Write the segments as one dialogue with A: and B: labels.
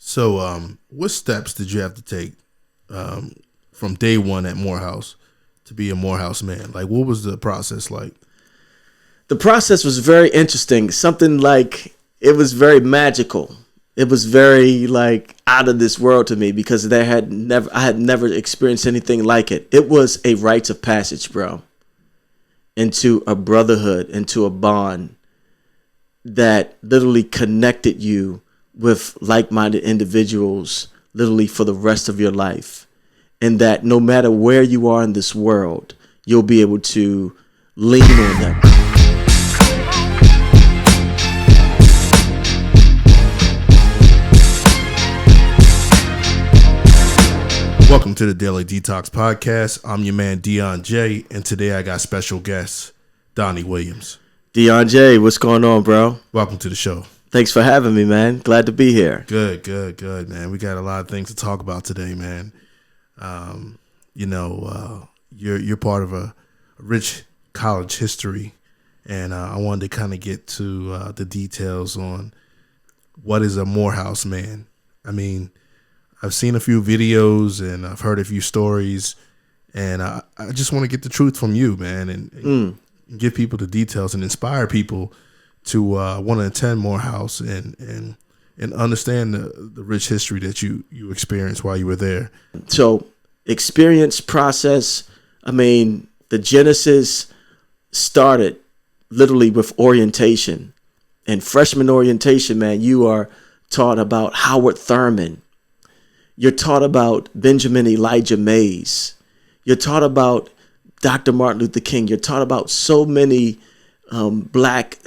A: So, what steps did you have to take from day one at Morehouse to be a Morehouse man? Like, what was the process like?
B: The process was very interesting. Something like it was very magical. It was very like out of this world to me because I had never experienced anything like it. It was a rite of passage, bro, into a brotherhood, into a bond that literally connected you with like-minded individuals literally for the rest of your life. And that no matter where you are in this world, you'll be able to lean on them.
A: Welcome to the Daily Detoxx podcast. I'm your man, Deon J, and today I got special guest, Donnie Williams.
B: Deon J, what's going on, bro?
A: Welcome to the show.
B: Thanks for having me, man. Glad to be here.
A: Good, man. We got a lot of things to talk about today, man. You're part of a rich college history, and I wanted to kind of get to the details on what is a Morehouse man. I mean, I've seen a few videos and I've heard a few stories, and I just want to get the truth from you, man, and give people the details and inspire people to want to attend Morehouse and understand the rich history that you experienced while you were there.
B: So, experience, process, I mean, the genesis started literally with orientation. And freshman orientation, man, you are taught about Howard Thurman. You're taught about Benjamin Elijah Mays. You're taught about Dr. Martin Luther King. You're taught about so many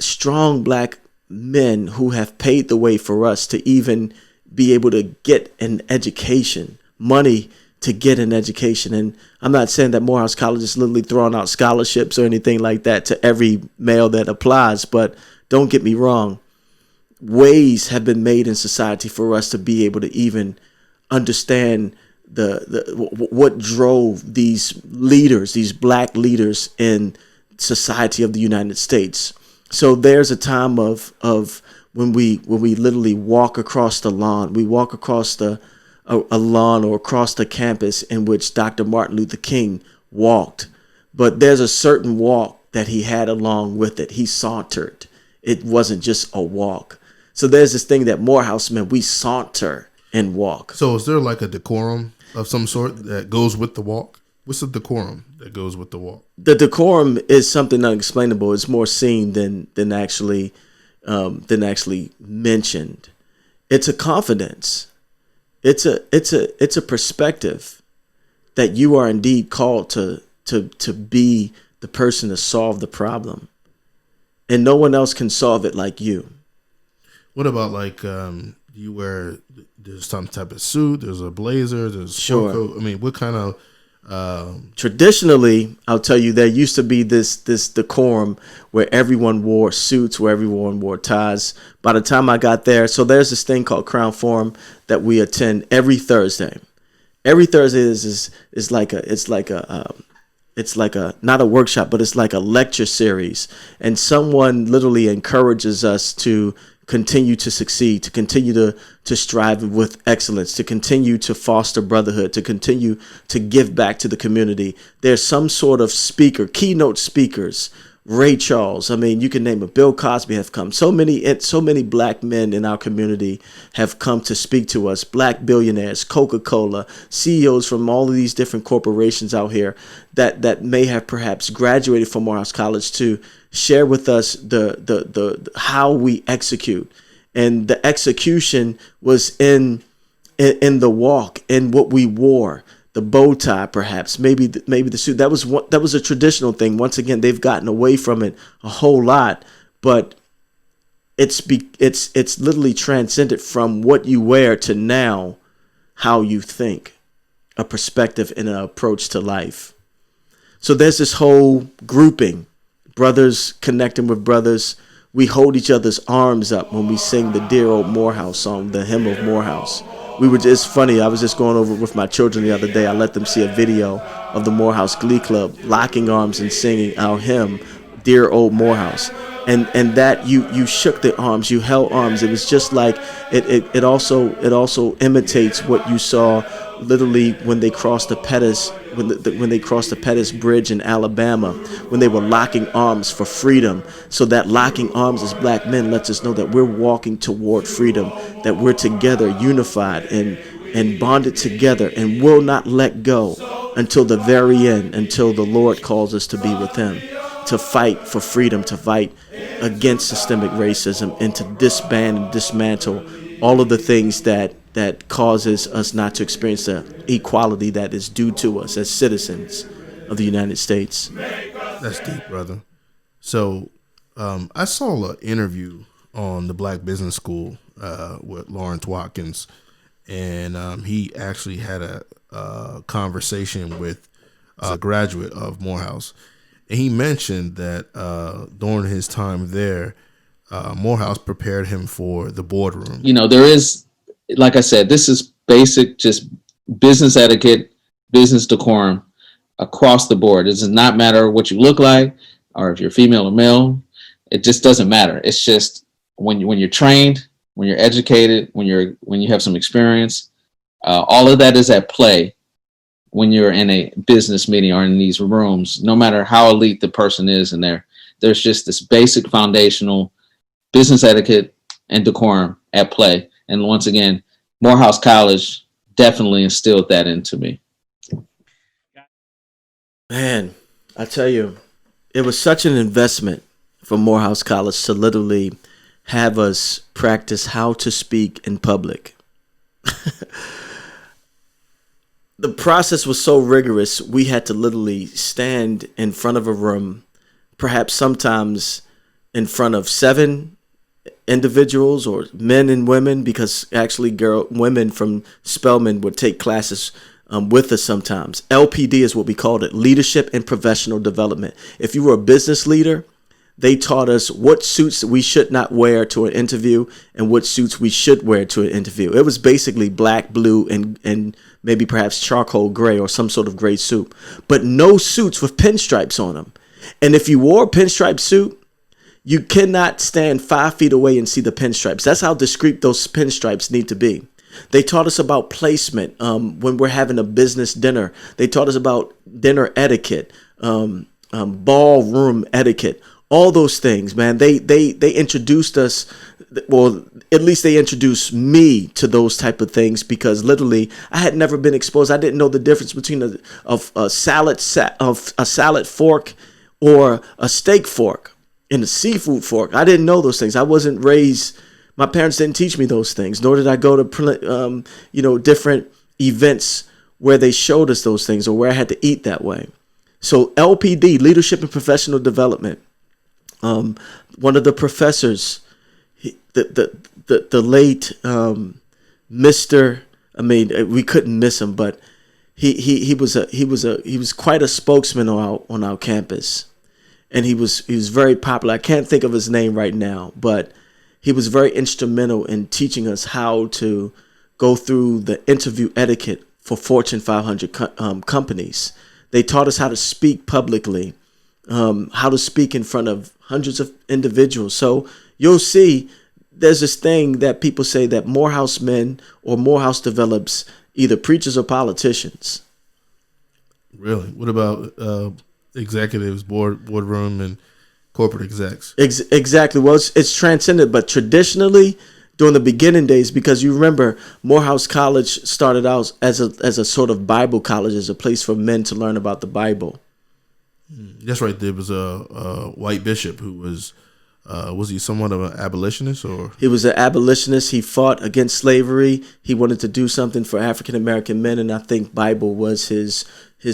B: strong black men who have paved the way for us to even be able to get an education, money to get an education. And I'm not saying that Morehouse College is literally throwing out scholarships or anything like that to every male that applies, but don't get me wrong. Ways have been made in society for us to be able to even understand what drove these leaders, these black leaders in society of the United States. So there's a time of when we literally walk across the lawn. We walk across a lawn or across the campus in which Dr. Martin Luther King walked. But there's a certain walk that he had along with it. He sauntered. It wasn't just a walk. So there's this thing that Morehouse men, we saunter and walk.
A: So is there like a decorum of some sort that goes with the walk? What's the decorum that goes with the walk?
B: The decorum is something unexplainable. It's more seen than actually mentioned. It's a confidence. It's a perspective that you are indeed called to be the person to solve the problem, and no one else can solve it like you.
A: What about like you wear? There's some type of suit. There's a blazer. There's a
B: sure.
A: coat. I mean, what kind of
B: Traditionally, I'll tell you, there used to be this decorum where everyone wore suits, where everyone wore ties. By the time I got there, so there's this thing called Crown Forum that we attend every Thursday. Every Thursday is like a not a workshop, but it's like a lecture series, and someone literally encourages us to continue to succeed, to continue to strive with excellence, to continue to foster brotherhood, to continue to give back to the community. There's some sort of speaker, keynote speakers, Ray Charles. I mean, you can name it. Bill Cosby have come. So many black men in our community have come to speak to us. Black billionaires, Coca-Cola, CEOs from all of these different corporations out here that may have perhaps graduated from Morehouse College to share with us the how we execute. And the execution was in the walk, in what we wore. The bow tie, perhaps, maybe the suit. That was a traditional thing. Once again, they've gotten away from it a whole lot, but it's literally transcended from what you wear to now how you think, a perspective and an approach to life. So there's this whole grouping, brothers connecting with brothers. We hold each other's arms up when we sing the Dear Old Morehouse song, the hymn of Morehouse. It's funny, I was just going over with my children the other day. I let them see a video of the Morehouse Glee Club locking arms and singing our hymn, Dear Old Morehouse. and that you shook the arms, you held arms. It was just like it also imitates what you saw literally when they crossed the Pettus when they crossed the Pettus Bridge in Alabama, when they were locking arms for freedom. So that locking arms as black men lets us know that we're walking toward freedom, that we're together, unified and bonded together, and will not let go until the very end, until the Lord calls us to be with him, to fight for freedom, to fight against systemic racism, and to disband and dismantle all of the things that causes us not to experience the equality that is due to us as citizens of the United States.
A: That's deep, brother. So I saw an interview on the Black Business School with Lawrence Watkins, and he actually had a conversation with a graduate of Morehouse. And he mentioned that during his time there, Morehouse prepared him for the boardroom.
C: There is, like I said, this is basic, just business etiquette, business decorum across the board. It does not matter what you look like or if you're female or male. It just doesn't matter. It's just when you're trained, when you're educated, when you have some experience, all of that is at play when you're in a business meeting or in these rooms, no matter how elite the person is in there. There's just this basic foundational business etiquette and decorum at play. And once again, Morehouse College definitely instilled that into me.
B: Man, I tell you, it was such an investment for Morehouse College to literally have us practice how to speak in public. The process was so rigorous, we had to literally stand in front of a room, perhaps sometimes in front of 7 individuals or men and women, because actually women from Spelman would take classes with us sometimes. LPD is what we called it, Leadership and Professional Development. If you were a business leader, they taught us what suits we should not wear to an interview and what suits we should wear to an interview. It was basically black, blue, and maybe perhaps charcoal gray or some sort of gray suit, but no suits with pinstripes on them. And if you wore a pinstripe suit, you cannot stand 5 feet away and see the pinstripes. That's how discreet those pinstripes need to be. They taught us about placement when we're having a business dinner. They taught us about dinner etiquette, ballroom etiquette, all those things, man. They introduced us, well, at least they introduced me to those type of things, because literally I had never been exposed. I didn't know the difference between a salad fork or a steak fork and a seafood fork. I didn't know those things. I wasn't raised. My parents didn't teach me those things, nor did I go to different events where they showed us those things or where I had to eat that way. So LPD, Leadership and Professional Development. One of the professors, the late Mr. I mean, we couldn't miss him, but he was quite a spokesman on our campus, and he was very popular. I can't think of his name right now, but he was very instrumental in teaching us how to go through the interview etiquette for Fortune 500 companies. They taught us how to speak publicly, how to speak in front of hundreds of individuals. So you'll see there's this thing that people say that Morehouse men or Morehouse develops either preachers or politicians.
A: Really? What about executives, boardroom, and corporate execs?
B: Exactly. Well, it's transcended, but traditionally during the beginning days, because you remember Morehouse College started out as a sort of Bible college, as a place for men to learn about the Bible.
A: That's right. There was a white bishop who was he somewhat of an abolitionist, or? He
B: was an abolitionist. He fought against slavery. He wanted to do something for African American men, and I think Bible was his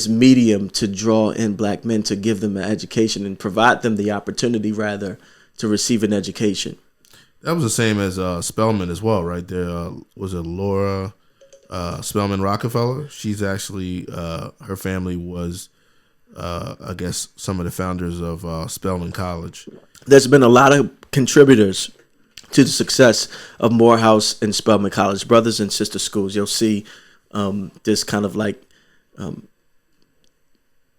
B: medium to draw in black men, to give them an education and provide them the opportunity, rather, to receive an education.
A: That was the same as Spelman as well, right? There was it Laura Spelman Rockefeller. She's actually her family was, I guess, some of the founders of Spelman College. There's
B: been a lot of contributors to the success of Morehouse and Spelman College, brothers and sister schools. You'll see this kind of like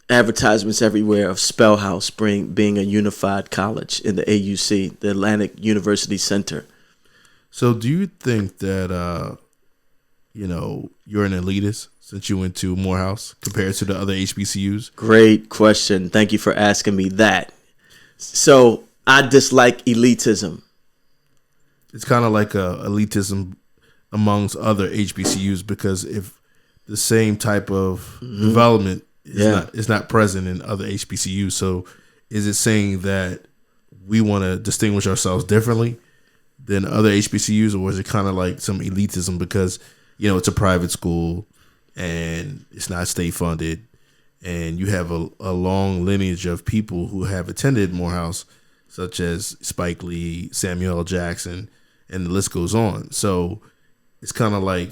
B: advertisements everywhere of Spell House being a unified college in the AUC, the Atlantic University Center.
A: So do you think that you're an elitist since you went to Morehouse compared to the other HBCUs?
B: Great question. Thank you for asking me that. So I dislike elitism.
A: It's kind of like a elitism amongst other HBCUs, because if the same type of development is not present in other HBCUs, so is it saying that we want to distinguish ourselves differently than other HBCUs, or is it kind of like some elitism because it's a private school and it's not state funded, and you have a long lineage of people who have attended Morehouse, such as Spike Lee, Samuel L. Jackson, and the list goes on. So it's kind of like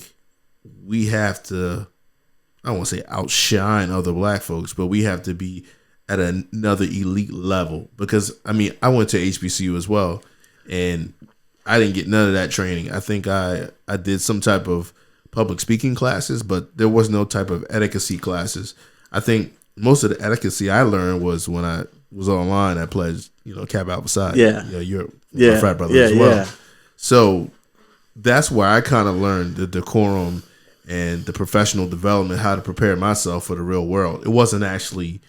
A: we have to, I don't want to say outshine other black folks, but we have to be at another elite level. Because, I mean, I went to HBCU as well, and I didn't get none of that training. I think I did some type of public speaking classes, but there was no type of etiquette classes. I think most of the etiquette I learned was when I was online at Pledge, Cap Alpha Psi.
B: Yeah.
A: You're a frat brother as well. Yeah. So that's where I kind of learned the decorum and the professional development, how to prepare myself for the real world. It wasn't actually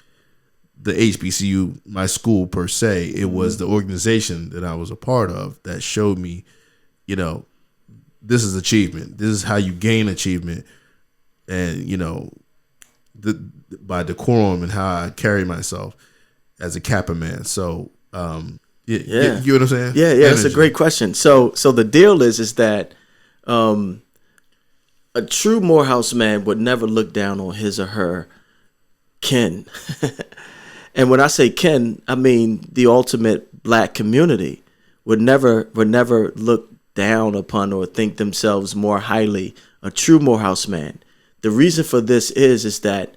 A: the HBCU, my school per se. It was the organization that I was a part of that showed me, this is achievement. This is how you gain achievement. And, by decorum and how I carry myself as a Kappa man. So, you know what I'm saying?
B: Yeah. That's a great question. So the deal is that a true Morehouse man would never look down on his or her kin. And when I say kin, I mean the ultimate black community would never look down upon or think themselves more highly. A true Morehouse man. The reason for this is that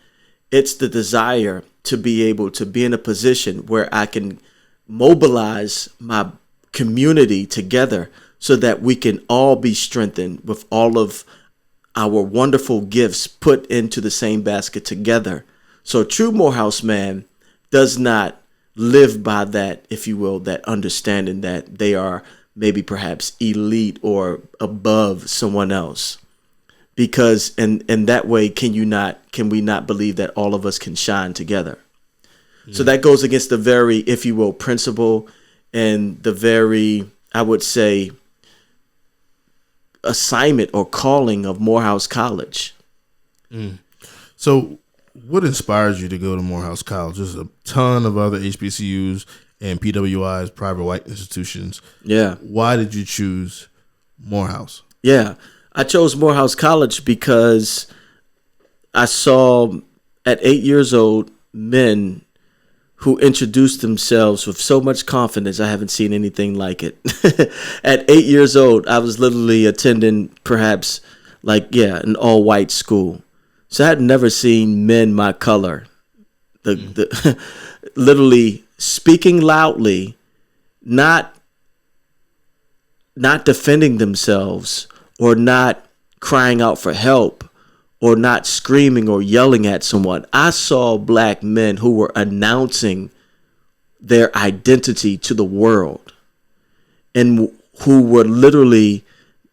B: it's the desire to be able to be in a position where I can mobilize my community together so that we can all be strengthened with all of our wonderful gifts put into the same basket together. So a true Morehouse man does not live by that, if you will, that understanding that they are maybe perhaps elite or above someone else. Because in that way, can we not believe that all of us can shine together? So that goes against the very, if you will, principle and the very, I would say, assignment or calling of Morehouse College.
A: So what inspires you to go to Morehouse College? There's a ton of other HBCUs and PWIs, private white institutions.
B: Yeah.
A: Why did you choose Morehouse?
B: Yeah. I chose Morehouse College because I saw at 8 years old men who introduced themselves with so much confidence. I haven't seen anything like it. At 8 years old, I was literally attending perhaps an all-white school. So I had never seen men my color, the literally speaking loudly, not defending themselves or not crying out for help or not screaming or yelling at someone. I saw black men who were announcing their identity to the world and who were literally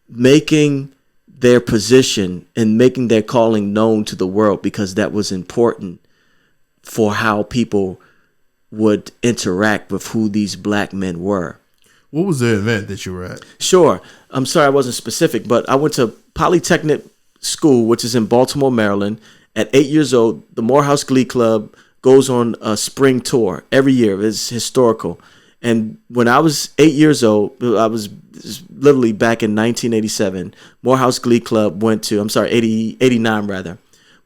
B: making their position and making their calling known to the world, because that was important for how people would interact with who these black men were.
A: What was the event that you were at?
B: Sure. I'm sorry I wasn't specific, but I went to Polytechnic School, which is in Baltimore, Maryland. At 8 years old, the Morehouse Glee Club goes on a spring tour every year. It's historical. And when I was 8 years old, I was literally back in 1987, Morehouse Glee Club went to, 89 rather.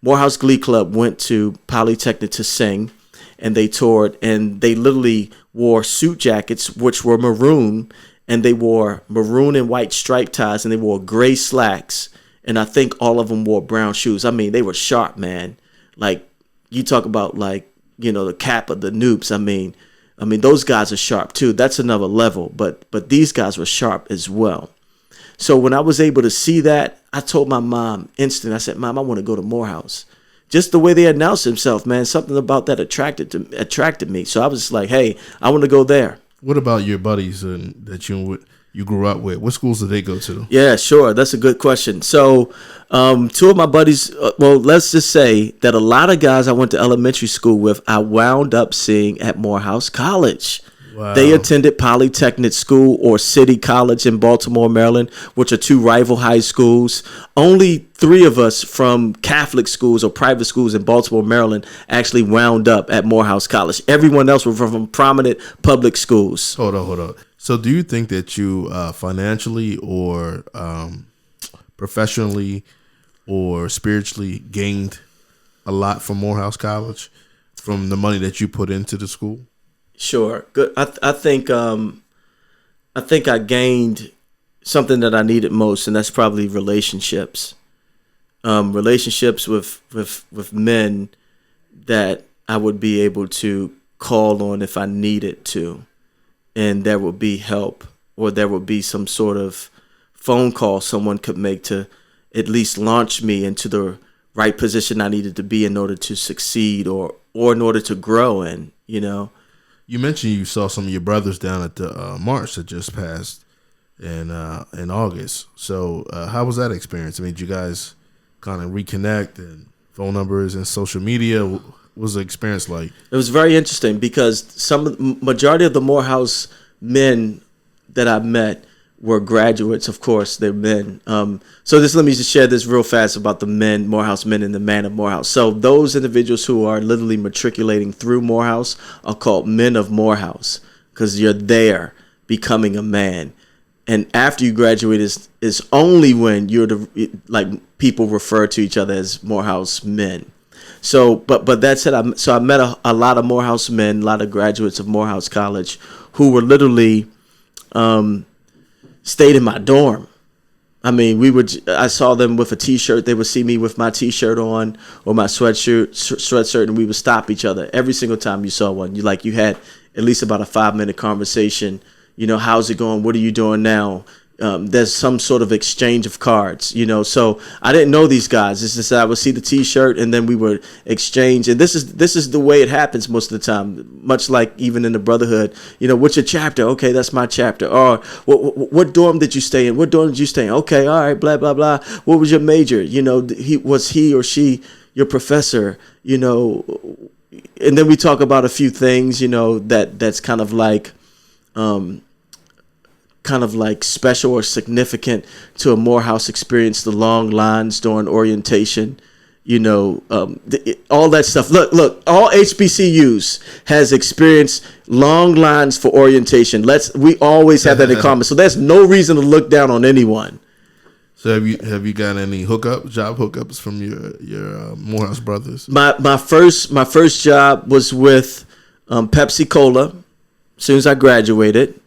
B: Morehouse Glee Club went to Polytechnic to sing, and they toured, and they literally wore suit jackets, which were maroon, and they wore maroon and white striped ties, and they wore gray slacks, and I think all of them wore brown shoes. I mean, they were sharp, man. Like, you talk about, the cap of the noobs. I mean, those guys are sharp too. That's another level, but these guys were sharp as well. So when I was able to see that, I told my mom instantly, I said, Mom, I want to go to Morehouse, just the way they announced themselves, man, something about that attracted me. So I was like, hey, I want to go there.
A: What about your buddies that you grew up with? What schools did they go to?
B: Yeah, sure. That's a good question. So two of my buddies, well, let's just say that a lot of guys I went to elementary school with, I wound up seeing at Morehouse College.
A: Wow.
B: They attended Polytechnic School or City College in Baltimore, Maryland, which are two rival high schools. Only 3 of us from Catholic schools or private schools in Baltimore, Maryland, actually wound up at Morehouse College. Everyone else were from prominent public schools.
A: Hold on. So do you think that you financially or professionally or spiritually gained a lot from Morehouse College from the money that you put into the school?
B: Sure. Good. I think I gained something that I needed most, and that's probably relationships. Relationships with men that I would be able to call on if I needed to, and there would be help, or there would be some sort of phone call someone could make to at least launch me into the right position I needed to be in order to succeed or in order to grow in, you know.
A: You mentioned you saw some of your brothers down at the march that just passed in August. So how was that experience? I mean, did you guys kind of reconnect and phone numbers and social media? What was the experience like?
B: It was very interesting because majority of the Morehouse men that I met were graduates. Of course, they're men. So let me just share this real fast about the men, Morehouse men, and the man of Morehouse. So those individuals who are literally matriculating through Morehouse are called men of Morehouse because you're there becoming a man. And after you graduate is only when people refer to each other as Morehouse men. So, but that said, I met a lot of Morehouse men, a lot of graduates of Morehouse College who were literally stayed in my dorm. I mean, I saw them with a T-shirt. They would see me with my T-shirt on or my sweatshirt, and we would stop each other every single time you saw one. You had at least about a 5-minute conversation. You know, how's it going? What are you doing now? There's some sort of exchange of cards, you know. So I didn't know these guys. It's just I would see the T-shirt and then we would exchange. And this is the way it happens most of the time. Much like even in the brotherhood, you know, what's your chapter? Okay, that's my chapter. Or what dorm did you stay in? What dorm did you stay in? Okay, all right, blah blah blah. What was your major? You know, he or she your professor? You know, and then we talk about a few things, you know, that's kind of like special or significant to a Morehouse experience, the long lines during orientation, you know, all that stuff. Look, all HBCUs has experienced long lines for orientation. We always have that in common. So there's no reason to look down on anyone.
A: So have you got any job hookups from your Morehouse brothers?
B: My first job was with Pepsi Cola. As soon as I graduated,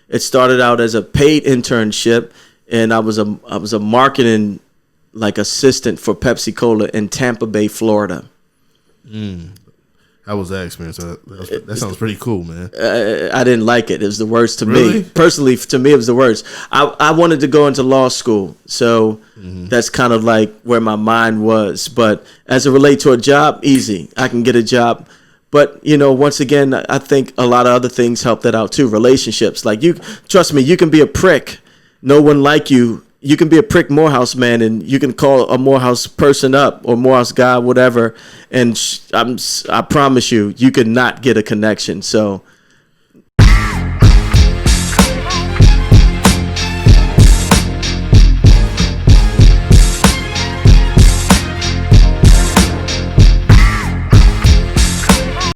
B: it started out as a paid internship, and I was a marketing assistant for Pepsi Cola in Tampa Bay, Florida.
A: How was that experience? That sounds pretty cool, man.
B: I didn't like it. It was the worst to
A: Really?
B: me. Personally, to me, it was the worst. I wanted to go into law school, so that's kind of like where my mind was. But as it relates to a job, easy. I can get a job. But, you know, once again, I think a lot of other things help that out too. Relationships. Trust me, you can be a prick. No one like you. You can be a prick Morehouse man, and you can call a Morehouse person up or Morehouse guy, whatever. And I promise you, you could not get a connection. So